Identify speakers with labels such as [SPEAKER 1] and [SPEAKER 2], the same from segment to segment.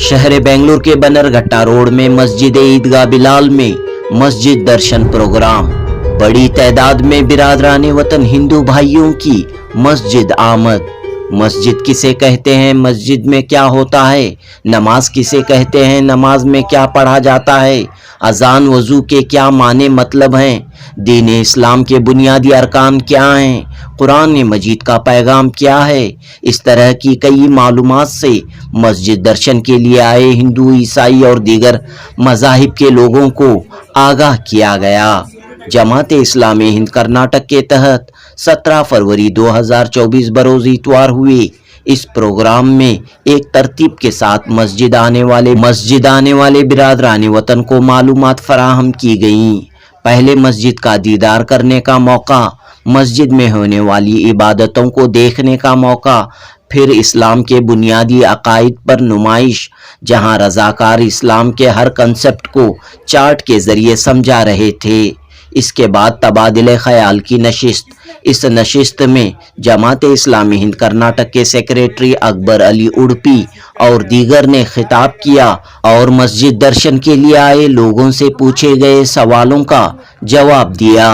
[SPEAKER 1] शहर बेंगलुरु के बनरघट्टा रोड में मस्जिद ईदगाह बिलाल में मस्जिद दर्शन प्रोग्राम। बड़ी तादाद में बिरादराने वतन हिंदू भाइयों की मस्जिद आमद। मस्जिद किसे कहते हैं, मस्जिद में क्या होता है, नमाज किसे कहते हैं, नमाज में क्या पढ़ा जाता है, अजान वजू के क्या माने मतलब हैं, दीन इस्लाम के बुनियादी अरकान क्या हैं, कुरान मजीद का पैगाम क्या है। इस तरह की कई मालूमात से मस्जिद दर्शन के लिए आए हिंदू, ईसाई और दीगर मज़ाहिब के लोगों को आगाह किया गया। जमात-ए इस्लामी हिंद कर्नाटक के तहत 17 फरवरी 2024 बरोज इतवार हुए इस प्रोग्राम में एक तरतीब के साथ मस्जिद आने वाले बिरादराने वतन को मालूमात फराहम की गईं। पहले मस्जिद का दीदार करने का मौका, मस्जिद में होने वाली इबादतों को देखने का मौका, फिर इस्लाम के बुनियादी अकायद पर नुमाइश, जहां रज़ाकार इस्लाम के हर कंसेप्ट को चार्ट के ज़रिए समझा रहे थे। इसके बाद तबादिले ख्याल की नशिस्त। इस नशिस्त में जमात-ए इस्लामी हिंद कर्नाटक के सेक्रेटरी अकबर अली उडुपी और दीगर ने खिताब किया और मस्जिद दर्शन के लिए आए लोगों से पूछे गए सवालों का जवाब दिया।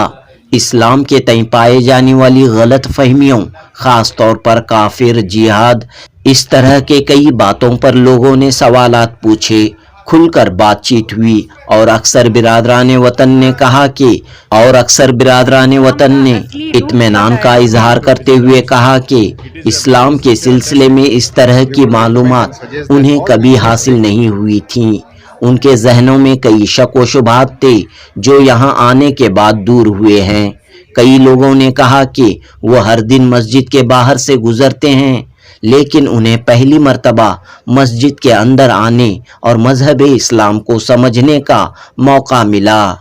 [SPEAKER 1] इस्लाम के तय पाए जाने वाली गलत फहमियों, ख़ास तौर पर काफिर, जिहाद, इस तरह के कई बातों पर लोगों ने सवालात पूछे। खुलकर बातचीत हुई और अक्सर बिरादराने वतन ने इत्मीनान का इजहार करते हुए कहा कि इस्लाम के सिलसिले में इस तरह की मालूमात उन्हें कभी हासिल नहीं हुई थीं। उनके जहनों में कई शक व शुबहात थे जो यहाँ आने के बाद दूर हुए हैं। कई लोगों ने कहा कि वो हर दिन मस्जिद के बाहर से गुजरते हैं, लेकिन उन्हें पहली मर्तबा मस्जिद के अंदर आने और मजहब इस्लाम को समझने का मौका मिला।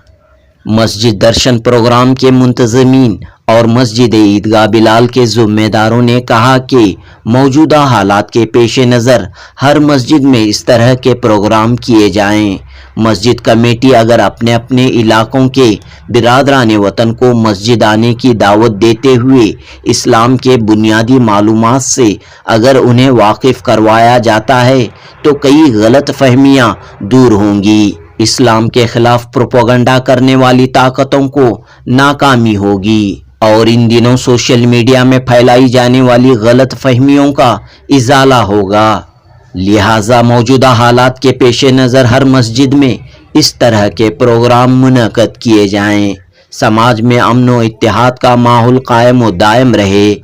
[SPEAKER 1] मस्जिद दर्शन प्रोग्राम के मुंतज़मीन और मस्जिद ईदगाह बिलाल के ज़िम्मेदारों ने कहा कि मौजूदा हालात के पेश नज़र हर मस्जिद में इस तरह के प्रोग्राम किए जाएं। मस्जिद कमेटी अगर अपने अपने इलाकों के बिरादराने वतन को मस्जिद आने की दावत देते हुए इस्लाम के बुनियादी मालूमात से अगर उन्हें वाकिफ़ करवाया जाता है तो कई गलत फहमियाँ दूर होंगी। इस्लाम के खिलाफ प्रोपेगेंडा करने वाली ताकतों को नाकामी होगी और इन दिनों सोशल मीडिया में फैलाई जाने वाली गलत फहमियों का इजाला होगा। लिहाजा मौजूदा हालात के पेश नज़र हर मस्जिद में इस तरह के प्रोग्राम मुनक़द किए जाएं। समाज में अमन व इत्तेहाद का माहौल कायम व दायम रहे।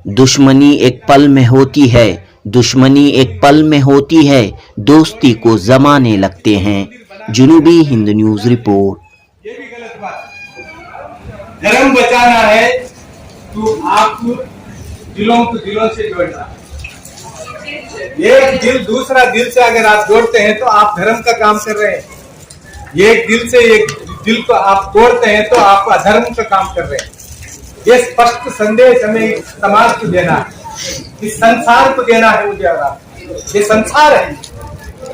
[SPEAKER 1] दुश्मनी एक पल में होती है, दोस्ती को ज़माने लगते हैं। जुनूबी हिंद न्यूज़ रिपोर्ट।
[SPEAKER 2] ये भी गलत बात। धर्म बचाना है तो आपको दिलों को दिलों से जोड़ना। एक दिल दूसरा दिल से अगर आप जोड़ते हैं तो आप धर्म का काम कर रहे हैं। एक दिल से एक दिल को आप तोड़ते हैं तो आप अधर्म का काम कर रहे हैं। ये स्पष्ट संदेश हमें समाज को देना है, इस संसार को देना है मुझे। ये संसार है,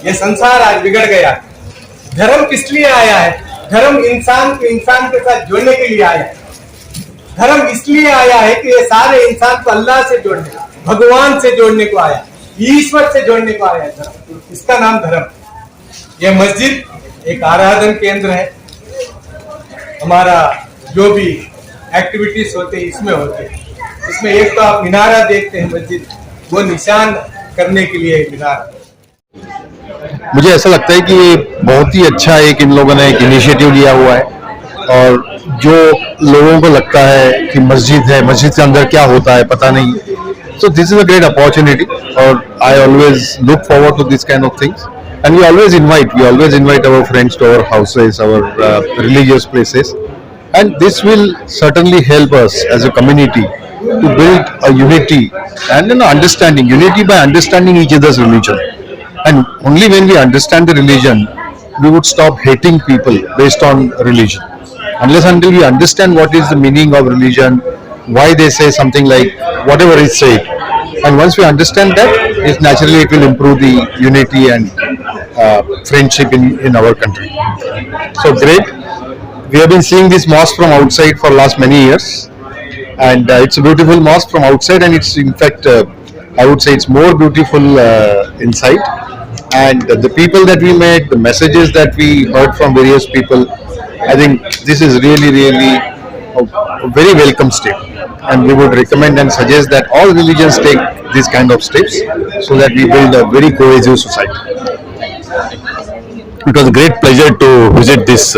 [SPEAKER 2] ये संसार आज बिगड़ गया। धर्म किस लिए आया है? धर्म इंसान को इंसान के साथ जोड़ने के लिए आया है। धर्म इसलिए आया है कि ये सारे इंसान को अल्लाह से जोड़ने, भगवान से जोड़ने को आया, ईश्वर से जोड़ने को आया है धर्म। इसका नाम धर्म। ये मस्जिद एक आराधन केंद्र है। हमारा जो भी एक्टिविटीज होते हैं इसमें होते हैं। इसमें एक तो आप मिनारा देखते हैं, मस्जिद वो निशान करने के लिए मीनार।
[SPEAKER 3] मुझे ऐसा लगता है कि ये बहुत ही अच्छा एक इन लोगों ने एक इनिशिएटिव लिया हुआ है और जो लोगों को लगता है कि मस्जिद है, मस्जिद के अंदर क्या होता है पता नहीं, so this is a great opportunity और I always look forward to this kind of things and we always invite our friends to our houses, our religious places, and this will certainly help us as a community to build a unity and an understanding, unity by understanding each other's religion. And only when we understand the religion, we would stop hating people based on religion. Until we understand what is the meaning of religion, why they say something like whatever is said, and once we understand that, it will improve the unity and friendship in our country. So great. We have been seeing this mosque from outside for last many years, and it's a beautiful mosque from outside, and it's in fact I would say it's more beautiful inside. and the people that we met, the messages that we heard from various people, I think this is really a very welcome step, and we would recommend and suggest that all religions take these kind of steps so that we build a very cohesive society.
[SPEAKER 4] It was a great pleasure to visit this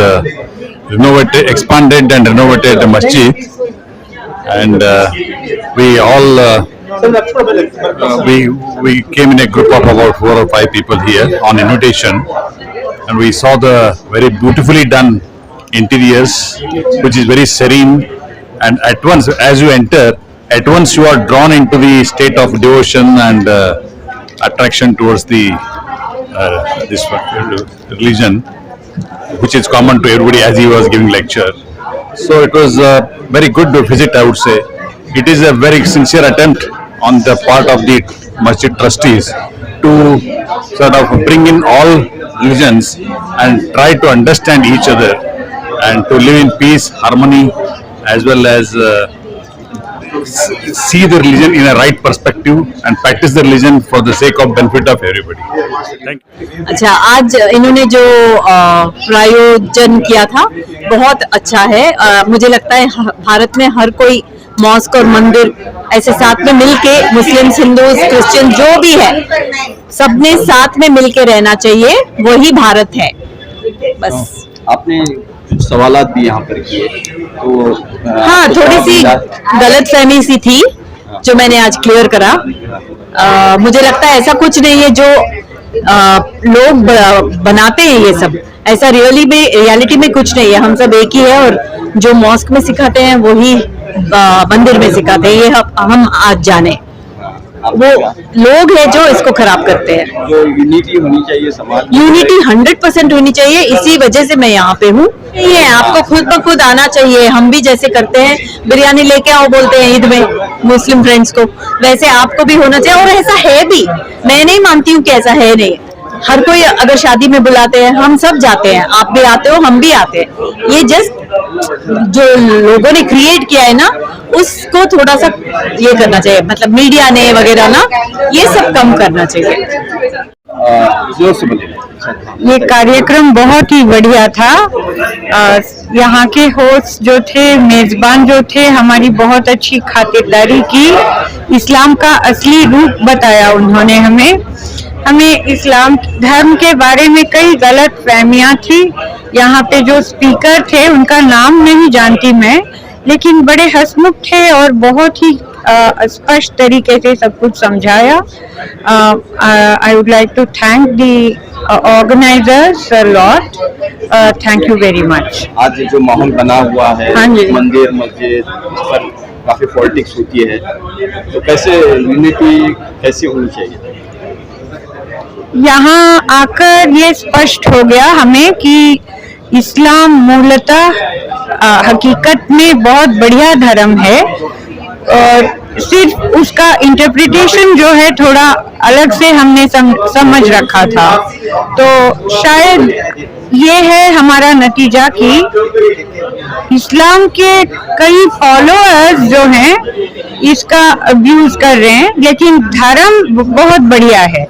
[SPEAKER 4] expanded and renovated masjid, and we all we came in a group of about 4 or 5 people here on invitation, and we saw the very beautifully done interiors, which is very serene, and at once as you enter, at once you are drawn into the state of devotion and attraction towards the this religion, which is common to everybody, as he was giving lecture. So it was a very good visit, I would say. It is a very sincere attempt on the part of the masjid trustees to sort of bring in all religions and try to understand each other and to live in peace, harmony, as well as see the religion in a right perspective and practice the religion for the sake of benefit of everybody. Thank you.
[SPEAKER 5] अच्छा, आज इन्होंने जो प्रायोजन किया था बहुत अच्छा है। मुझे लगता है भारत में हर कोई मॉस्क और मंदिर ऐसे साथ में मिलके, मुस्लिम, हिंदू, क्रिश्चियन जो भी है, सबने साथ में मिलके रहना चाहिए, वही भारत है। बस
[SPEAKER 6] आपने सवालात भी यहाँ पर किए तो
[SPEAKER 5] हाँ, थोड़ी सी गलतफहमी सी थी जो मैंने आज क्लियर करा। मुझे लगता है ऐसा कुछ नहीं है जो लोग बनाते हैं ये सब, ऐसा रियलिटी में कुछ नहीं है। हम सब एक ही है, और जो मॉस्क में सिखाते हैं वही मंदिर में सिखाते हैं, ये हम आज जाने। वो लोग हैं जो इसको खराब करते हैं।
[SPEAKER 6] जो यूनिटी होनी चाहिए समाज में,
[SPEAKER 5] यूनिटी 100% होनी चाहिए, इसी वजह से मैं यहाँ पे हूँ। ये आपको खुद ब खुद आना चाहिए। हम भी जैसे करते हैं, बिरयानी लेके आओ बोलते हैं ईद में मुस्लिम फ्रेंड्स को, वैसे आपको भी होना चाहिए। और ऐसा है भी, मैं नहीं मानती हूँ कि ऐसा है नहीं। हर कोई अगर शादी में बुलाते हैं, हम सब जाते हैं, आप भी आते हो, हम भी आते हैं। ये जस्ट जो लोगों ने क्रिएट किया है ना, उसको थोड़ा सा ये करना चाहिए, मतलब मीडिया ने वगैरह ना, ये सब कम करना चाहिए।
[SPEAKER 6] जोर से बोलिए।
[SPEAKER 7] ये कार्यक्रम बहुत ही बढ़िया था। यहाँ के होस्ट जो थे, मेजबान जो थे, हमारी बहुत अच्छी खातिरदारी की। इस्लाम का असली रूप बताया उन्होंने हमें इस्लाम धर्म के बारे में कई गलत फहमियाँ थी। यहाँ पे जो स्पीकर थे उनका नाम नहीं जानती मैं, लेकिन बड़े हंसमुख थे और बहुत ही स्पष्ट तरीके से सब कुछ समझाया। I would like to thank the organisers a lot. Thank you very much.
[SPEAKER 6] आज जो माहौल बना हुआ है,
[SPEAKER 7] हाँ जी।
[SPEAKER 6] मंदिर मस्जिद पर काफी पॉलिटिक्स होती है, तो कैसे यूनिटी कैसी होनी चाहिए?
[SPEAKER 7] यहाँ आकर ये स्पष्ट हो गया हमें कि इस्लाम मूलतः हकीकत में बहुत बढ़िया धर्म है, और सिर्फ उसका इंटरप्रिटेशन जो है थोड़ा अलग से हमने समझ रखा था। तो शायद ये है हमारा नतीजा कि इस्लाम के कई फॉलोअर्स जो हैं इसका अब्यूज कर रहे हैं, लेकिन धर्म बहुत बढ़िया है।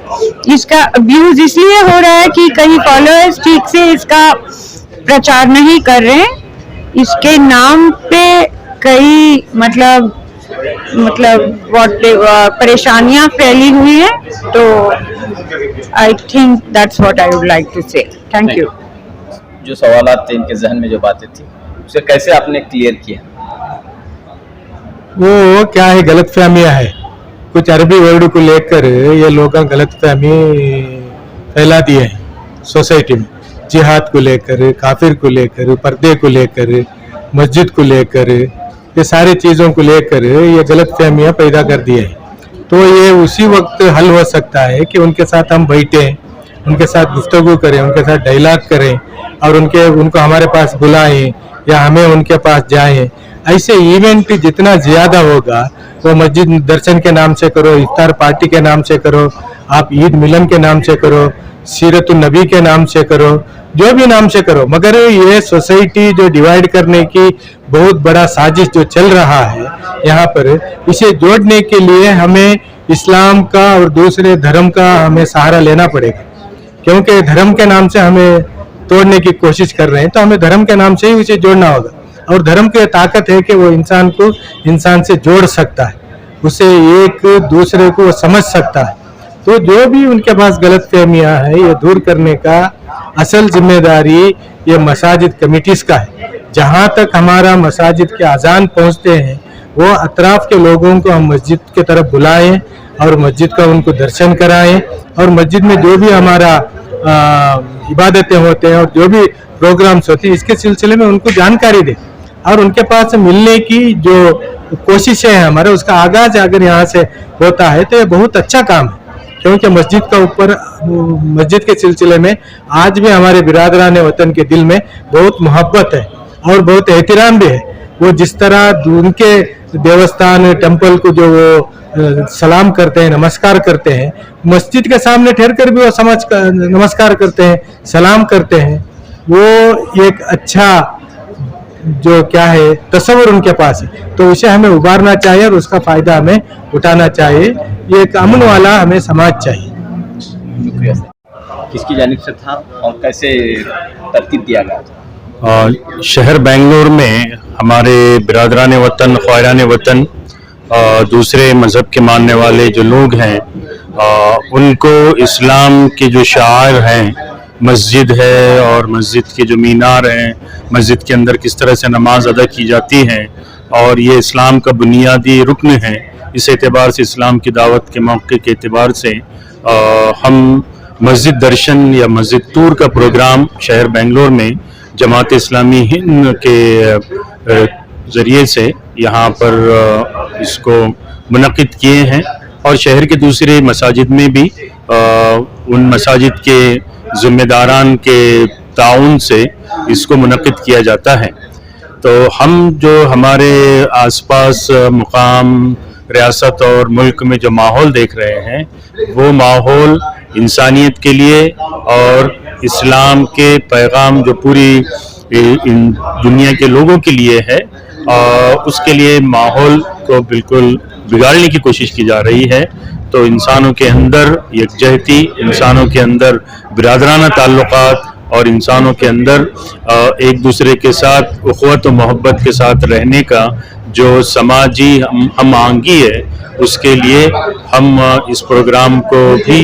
[SPEAKER 7] इसका अब्यूज इसलिए हो रहा है कि कई फॉलोअर्स ठीक से इसका प्रचार नहीं कर रहे हैं। इसके नाम पे कई मतलब परेशानियां फैली हुई हैं। तो I think that's what I would like to say. Thank you.
[SPEAKER 6] जो सवालात थे, इनके जहन में जो बातें थी, उसे कैसे आपने क्लियर किया?
[SPEAKER 8] वो क्या है, गलत फहमियाँ है। कुछ अरबी वर्ड को लेकर ये लोग गलत फहमी फैला दिए हैं सोसाइटी में। जिहाद को लेकर, काफिर को लेकर, पर्दे को लेकर, मस्जिद को लेकर, ये सारी चीज़ों को लेकर ये गलत फहमियाँ पैदा कर दिए हैं। तो ये उसी वक्त हल हो सकता है कि उनके साथ हम बैठें, उनके साथ गुफ्तगू करें, उनके साथ डायलॉग करें, और उनको हमारे पास बुलाएं या हमें उनके पास जाएं। ऐसे इवेंट जितना ज़्यादा होगा, वो मस्जिद दर्शन के नाम से करो, इफ्तार पार्टी के नाम से करो, आप ईद मिलन के नाम से करो, सीरतुन नबी के नाम से करो, जो भी नाम से करो, मगर ये सोसाइटी जो डिवाइड करने की बहुत बड़ा साजिश जो चल रहा है यहाँ पर, इसे जोड़ने के लिए हमें इस्लाम का और दूसरे धर्म का हमें सहारा लेना पड़ेगा। क्योंकि धर्म के नाम से हमें तोड़ने की कोशिश कर रहे हैं, तो हमें धर्म के नाम से ही उसे जोड़ना होगा। और धर्म की ताकत है कि वो इंसान को इंसान से जोड़ सकता है, उसे एक दूसरे को समझ सकता है। तो जो भी उनके पास गलतफहमियां हैं, ये दूर करने का असल जिम्मेदारी ये मसाजिद कमिटीज का है। जहाँ तक हमारा मसाजिद के अजान पहुँचते हैं, वो अतराफ के लोगों को हम मस्जिद की तरफ बुलाएं और मस्जिद का उनको दर्शन कराएं, और मस्जिद में जो भी हमारा इबादतें होते हैं और जो भी प्रोग्राम्स होते हैं, इसके सिलसिले में उनको जानकारी दें और उनके पास मिलने की जो कोशिशें हैं हमारे, उसका आगाज अगर यहाँ से होता है तो ये बहुत अच्छा काम है। क्योंकि मस्जिद का ऊपर, मस्जिद के सिलसिले में आज भी हमारे बिरादरान वतन के दिल में बहुत मोहब्बत है और बहुत एहतराम भी है। वो जिस तरह उनके देवस्थान टेम्पल को जो वो सलाम करते हैं, नमस्कार करते हैं, मस्जिद के सामने ठहर कर भी वो नमस्कार करते हैं, सलाम करते हैं। वो एक अच्छा जो क्या है तस्वर उनके पास है, तो उसे हमें उभारना चाहिए और उसका फायदा हमें उठाना चाहिए। ये एक अमन वाला हमें समाज चाहिए।
[SPEAKER 6] किसकी जानिब से था और कैसे तरतीब दिया गया था?
[SPEAKER 4] शहर बेंगलोर में हमारे बिरादरान वतन, ख्वाहिरान वतन, दूसरे मज़हब के मानने वाले जो लोग हैं, उनको इस्लाम के जो शायर हैं, मस्जिद है और मस्जिद के जो मीनार हैं, मस्जिद के अंदर किस तरह से नमाज अदा की जाती है और ये इस्लाम का बुनियादी रुकन है, इस एतबार से इस्लाम की दावत के मौके के एतबार से हम मस्जिद दर्शन या मस्जिद टूर का प्रोग्राम शहर बेंगलोर में जमात इस्लामी हिंद के ज़रिए से यहाँ पर इसको मुनक़िद किए हैं और शहर के दूसरे मसाजिद में भी उन मसाजिद के ज़िम्मेदारान के ताउन से इसको मुनक़िद किया जाता है। तो हम जो हमारे आसपास मुकाम, रियासत और मुल्क में जो माहौल देख रहे हैं, वो माहौल इंसानियत के लिए और इस्लाम के पैगाम जो पूरी इन दुनिया के लोगों के लिए है, उसके लिए माहौल को बिल्कुल बिगाड़ने की कोशिश की जा रही है। तो इंसानों के अंदर यकजहती, इंसानों के अंदर बिरादराना ताल्लुकात और इंसानों के अंदर एक दूसरे के साथ उख़्वत और मोहब्बत के साथ रहने का जो समाजी हम आहंगी है, उसके लिए हम इस प्रोग्राम को भी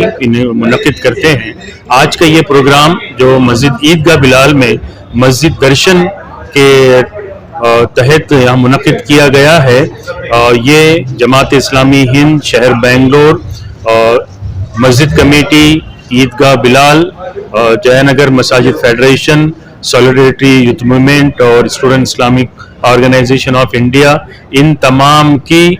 [SPEAKER 4] मुनक़िद करते हैं। आज का ये प्रोग्राम जो मस्जिद ईदगाह बिलाल में मस्जिद दर्शन के तहत यहाँ मुनक़िद किया गया है, ये जमात इस्लामी हिंद शहर बेंगलोर, मस्जिद कमेटी, ईदगाह बिलाल, जयनगर मसाजिद फेडरेशन, सॉलिडरिटी यूथ मूवमेंट और student Islamic organisation of India, इन तमाम की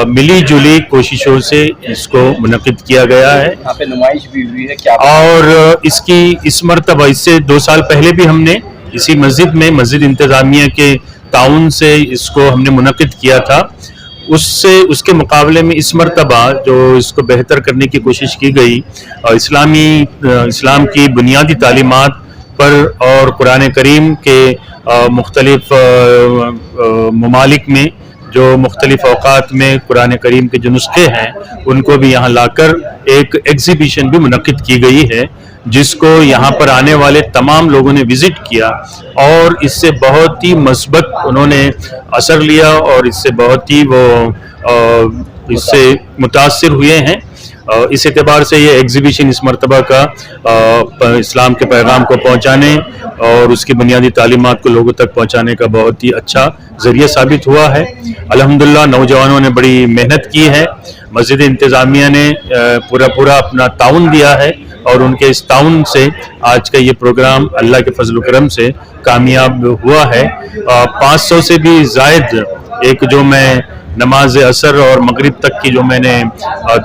[SPEAKER 4] मिली जुली कोशिशों से इसको मुनक़िद किया गया है।
[SPEAKER 6] यहाँ पे नुमाइश भी हुई है क्या?
[SPEAKER 4] और इसकी इस मरतबा इससे 2 साल पहले भी हमने इसी मस्जिद में मस्जिद इंतज़ामिया के ताउन से इसको हमने मुनक़िद किया था। उसके मुकाबले में इस मरतबा जो इसको बेहतर करने की कोशिश की गई, इस्लाम की बुनियादी तालीमात पर और कुरान करीम के मुख्तलिफ ममालिक में जो मुख्तलिफ औकात में कुरान करीम के जो नुस्खे हैं, उनको भी यहाँ लाकर एक एग्जीबिशन भी मुनक़िद की गई है, जिसको यहाँ पर आने वाले तमाम लोगों ने विज़िट किया और इससे बहुत ही मस्बत उन्होंने असर लिया और इससे बहुत ही वो इससे मुतासिर हुए हैं। इस एतबार से ये एग्जीबिशन इस मरतबा का इस्लाम के पैगाम को पहुँचाने और उसकी बुनियादी तालीमात को लोगों तक पहुँचाने का बहुत ही अच्छा ज़रिया साबित हुआ है। अल्हम्दुलिल्लाह नौजवानों ने बड़ी मेहनत की है, मस्जिद इंतज़ामिया ने पूरा अपना ताउन दिया है और उनके इस ताउन से आज का ये प्रोग्राम अल्लाह के फजल करम से कामयाब हुआ है। 500 से भी ज़ायद एक जो मैं नमाज असर और मगरिब तक की जो मैंने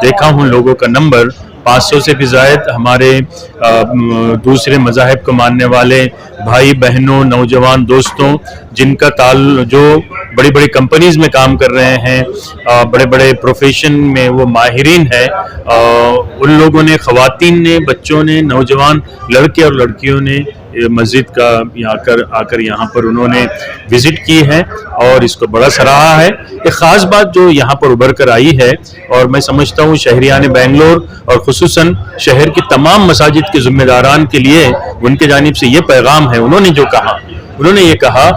[SPEAKER 4] देखा हूँ लोगों का नंबर, 500 से भी ज़ायद हमारे दूसरे मज़ाहिब को मानने वाले भाई बहनों, नौजवान दोस्तों, जिनका जो बड़ी बड़ी कंपनीज में काम कर रहे हैं, बड़े बड़े प्रोफेशन में वो माहिरीन है, उन लोगों ने, ख़वातीन ने, बच्चों ने, नौजवान लड़के और लड़कियों ने मस्जिद का आकर यहाँ पर उन्होंने विजिट की है और इसको बड़ा सराहा है। एक ख़ास बात जो यहाँ पर उभर कर आई है, और मैं समझता हूँ शहरियान बेंगलोर और खुसूसन शहर की तमाम मसाजिद के ज़िम्मेदारान के लिए उनके जानिब से ये पैगाम है। उन्होंने ये कहा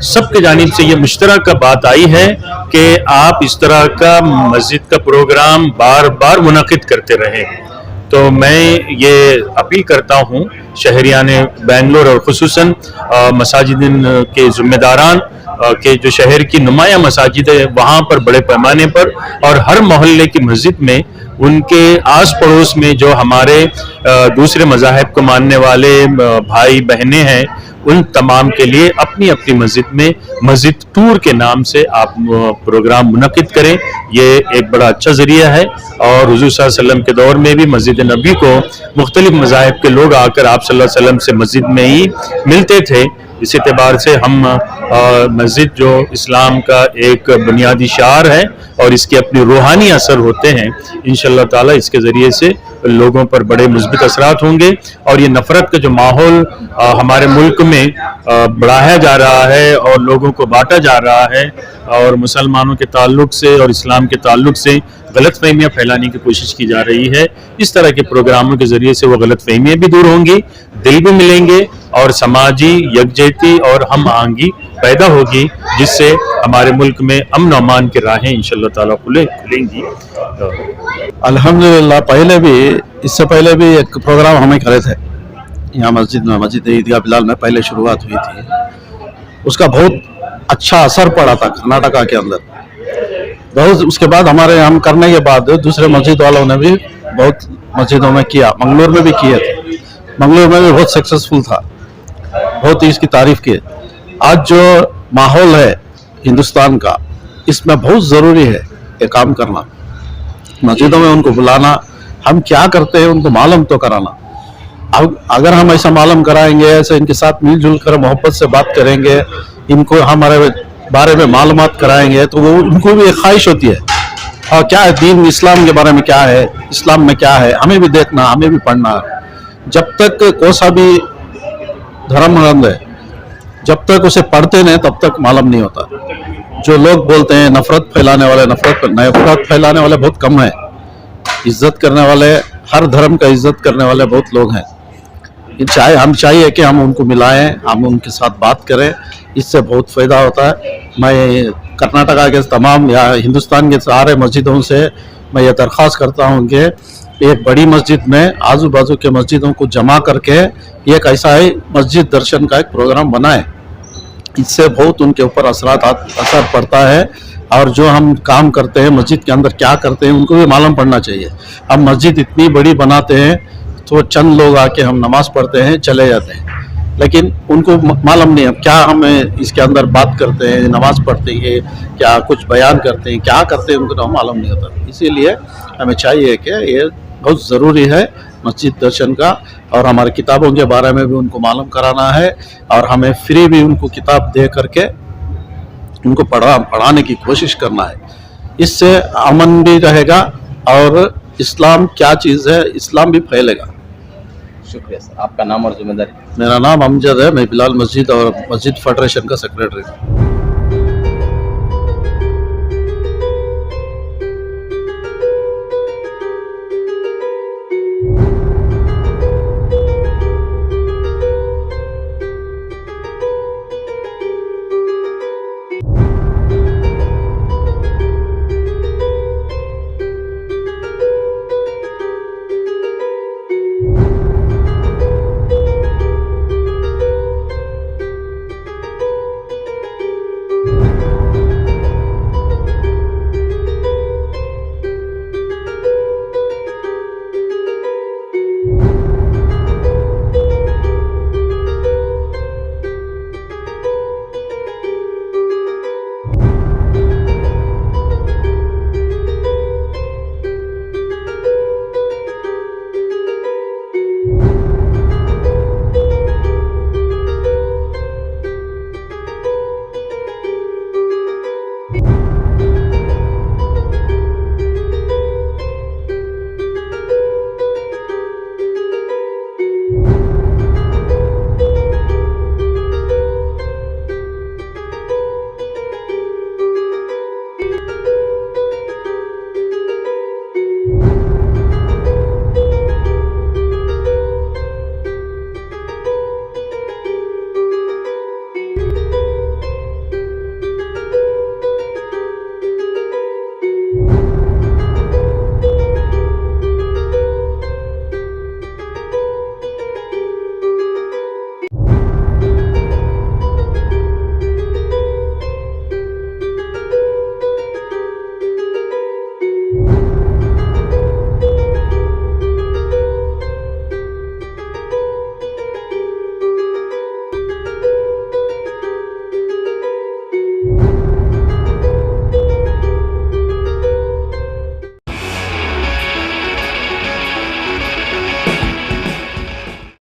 [SPEAKER 4] सबके जानिब से ये मुश्तरक बात आई है कि आप इस तरह का मस्जिद का प्रोग्राम बार बार मुनक़िद करते रहें। तो मैं ये अपील करता हूँ शहरियान बेंगलोर और खुसूसन मसाजिद के ज़िम्मेदारान के जो शहर की नुमाया मसाजिद है वहाँ पर बड़े पैमाने पर और हर मोहल्ले की मस्जिद में उनके आस पड़ोस में जो हमारे दूसरे मज़ाहिब को मानने वाले भाई बहनें हैं उन तमाम के लिए अपनी अपनी मस्जिद में मस्जिद टूर के नाम से आप प्रोग्राम मुनक़िद करें। ये एक बड़ा अच्छा ज़रिया है और हुज़ूर सल्लल्लाहु अलैहि वसल्लम के दौर में भी मस्जिद नबी को मुख्तलिफ मज़ाहिब के लोग आकर आप सल्लल्लाहु अलैहि वसल्लम से मस्जिद में ही मिलते थे। इस एतबार से हम मस्जिद जो इस्लाम का एक बुनियादी शार है और इसके अपने रूहानी असर होते हैं, इंशाअल्लाह ताला इसके ज़रिए से लोगों पर बड़े मुस्बित असरात होंगे और ये नफ़रत का जो माहौल हमारे मुल्क में बढ़ाया जा रहा है और लोगों को बांटा जा रहा है और मुसलमानों के ताल्लुक से और इस्लाम के ताल्लुक से गलत फहमियाँ फैलाने की कोशिश की जा रही है, इस तरह के प्रोग्रामों के ज़रिए से वो गलत फहमियाँ भी दूर होंगी, दिल भी मिलेंगे और समाजी यकजहती और हम आहंगी पैदा होगी, जिससे हमारे मुल्क में अमन और अमान की राहें इंशाअल्लाह ताला खुलेंगी।
[SPEAKER 3] अल्हम्दुलिल्लाह इससे पहले भी एक प्रोग्राम हमें करे थे यहाँ मस्जिद ईदगाह बिलाल में पहले शुरुआत हुई थी। उसका बहुत अच्छा असर पड़ा था कर्नाटका के अंदर बहुत। उसके बाद हम करने के बाद दूसरे मस्जिद वालों ने भी बहुत मस्जिदों में किया, मंगलोर में भी किए थे, मंगलोर में भी बहुत सक्सेसफुल था, बहुत ही इसकी तारीफ की। आज जो माहौल है हिंदुस्तान का, इसमें बहुत ज़रूरी है ये काम करना, मस्जिदों में उनको बुलाना, हम क्या करते हैं उनको मालूम तो कराना। अब अगर हम ऐसा मालूम कराएंगे, ऐसे इनके साथ मिलजुल कर मोहब्बत से बात करेंगे, इनको हमारे बारे में मालूमात कराएंगे, तो वो उनको भी एक ख्वाहिश होती है और क्या है दीन इस्लाम के बारे में क्या है, इस्लाम में क्या है, हमें भी देखना, हमें भी पढ़ना। जब तक कोई सा भी धर्म ग्रंथ है, जब तक उसे पढ़ते नहीं तब तक मालूम नहीं होता। जो लोग बोलते हैं नफरत फैलाने वाले बहुत कम है, इज्जत करने वाले, हर धर्म का इज्जत करने वाले बहुत लोग हैं। हम चाहिए कि हम उनको मिलाएं, हम उनके साथ बात करें, इससे बहुत फ़ायदा होता है। मैं कर्नाटका के तमाम या हिंदुस्तान के सारे मस्जिदों से मैं ये दरख्वास्त करता हूँ कि एक बड़ी मस्जिद में आजू बाजू के मस्जिदों को जमा करके एक ऐसा ही मस्जिद दर्शन का एक प्रोग्राम बनाएं। इससे बहुत उनके ऊपर असर पड़ता है और जो हम काम करते हैं मस्जिद के अंदर क्या करते हैं उनको भी मालूम पड़ना चाहिए। हम मस्जिद इतनी बड़ी बनाते हैं तो चंद लोग आके हम नमाज पढ़ते हैं चले जाते हैं, लेकिन उनको मालूम नहीं अब क्या हम इसके अंदर बात करते हैं, नमाज पढ़ते हैं, क्या कुछ बयान करते हैं, क्या करते हैं उनको मालूम नहीं होता। इसीलिए हमें चाहिए कि ये बहुत ज़रूरी है मस्जिद दर्शन का, और हमारी किताबों के बारे में भी उनको मालूम कराना है और हमें फ्री भी उनको किताब दे करके उनको पढ़ाने की कोशिश करना है। इससे अमन भी रहेगा और इस्लाम क्या चीज़ है, इस्लाम भी फैलेगा।
[SPEAKER 6] शुक्रिया सर, आपका नाम और जिम्मेदारी?
[SPEAKER 3] मेरा नाम अमजद है, मैं बिलाल मस्जिद और मस्जिद फेडरेशन का सेक्रेटरी हूँ।